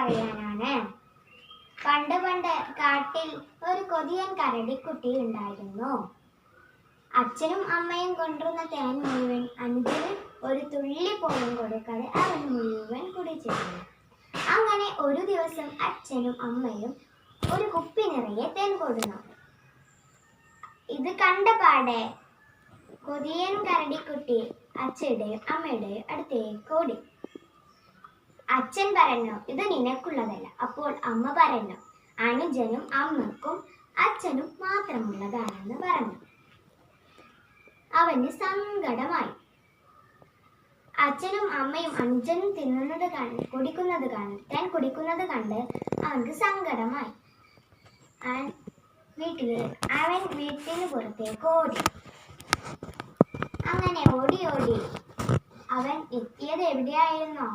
പറയാനാണ്. പണ്ട് പണ്ട് കാട്ടിൽ ഒരു കൊതിയൻ കരടിക്കുട്ടി ഉണ്ടായിരുന്നു. അച്ഛനും അമ്മയും കൊണ്ടുവന്ന തേൻ മുഴുവൻ അനുജന് ഒരു തുള്ളി പോലും കൊടുക്കാതെ അവൻ മുഴുവൻ കുടിച്ചിരുന്നു. അങ്ങനെ ഒരു ദിവസം അച്ഛനും അമ്മയും ഒരു കുപ്പി നിറയെ തേൻ കൊടുന്നു. ഇത് കണ്ട പാടെ കൊതിയൻ കരടിക്കുട്ടി അച്ഛയുടെയും അമ്മയുടെയും അടുത്തേക്ക് ഓടി. അച്ഛൻ പറഞ്ഞു, ഇത് നിനക്കുള്ളതല്ല. അപ്പോൾ അമ്മ പറഞ്ഞു, അനുജനും അമ്മക്കും അച്ഛനും മാത്രമുള്ളതാണെന്ന് പറഞ്ഞു. അവന് സങ്കടമായി. അച്ഛനും അമ്മയും അനുജനും തിന്നുന്നത് തേൻ കുടിക്കുന്നത് കണ്ട് അവൻക്ക് സങ്കടമായി. അവൻ വീട്ടിന് പുറത്തേക്ക് ഓടി. അങ്ങനെ ഓടി ഓടി അവൻ എത്തിയത് എവിടെയായിരുന്നോ?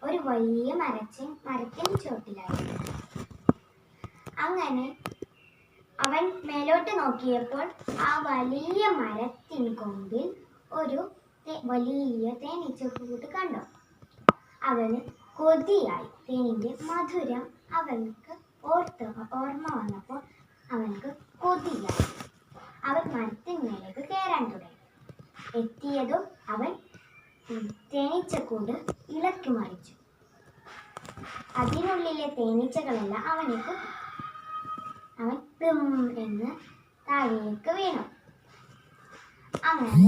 ഒരു വലിയ മരത്തിന് ചോട്ടിലായിരുന്നു. അങ്ങനെ അവൻ മേലോട്ട് നോക്കിയപ്പോൾ ആ വലിയ മരത്തിൻ കൊമ്പിൽ ഒരു വലിയ തേനീച്ചക്കൂട് കണ്ടു. അവന് കൊതിയായി. തേനിന്റെ മധുരം അവൻക്ക് ഓർമ്മ വന്നപ്പോൾ അവൻക്ക് കൊതിയായി. അവൻ മരത്തിന്മേലേക്ക് കയറാൻ തുടങ്ങി. എത്തിയതും അവൻ തേനീച്ചക്കൂട് ഇളക്കി മറിച്ചു. അതിനുള്ളിലെ തേനീച്ചകളെല്ലാം അവൻ എന്ന് താഴേക്ക് വീണു. അങ്ങനെ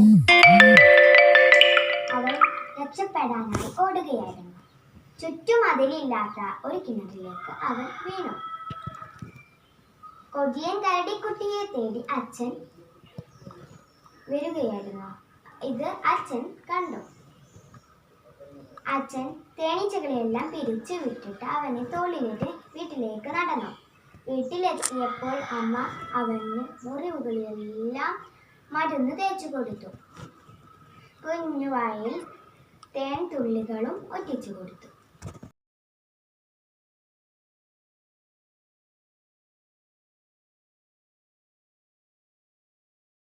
അവൻ രക്ഷപ്പെടാനായി ഓടുകയായിരുന്നു. ചുറ്റും അതിലില്ലാത്ത ഒരു കിണറിലേക്ക് അവൻ വീണു. കൊതിയൻ കരടിക്കുട്ടിയെ തേടി അച്ഛൻ വരികയായിരുന്നു. ഇത് അച്ഛൻ കണ്ടു. അച്ഛൻ തേനീച്ചകളെല്ലാം പിരിച്ചു വിട്ടിട്ട് അവനെ തോളിലിട്ട് വീട്ടിലേക്ക് നടന്നു. വീട്ടിലെത്തിയപ്പോൾ അമ്മ അവന് മുറിവുകളിലെല്ലാം മരുന്ന് തേച്ചു കൊടുത്തു. കുഞ്ഞുവായിൽ തേൻ തുള്ളികളും ഒറ്റിച്ചു കൊടുത്തു.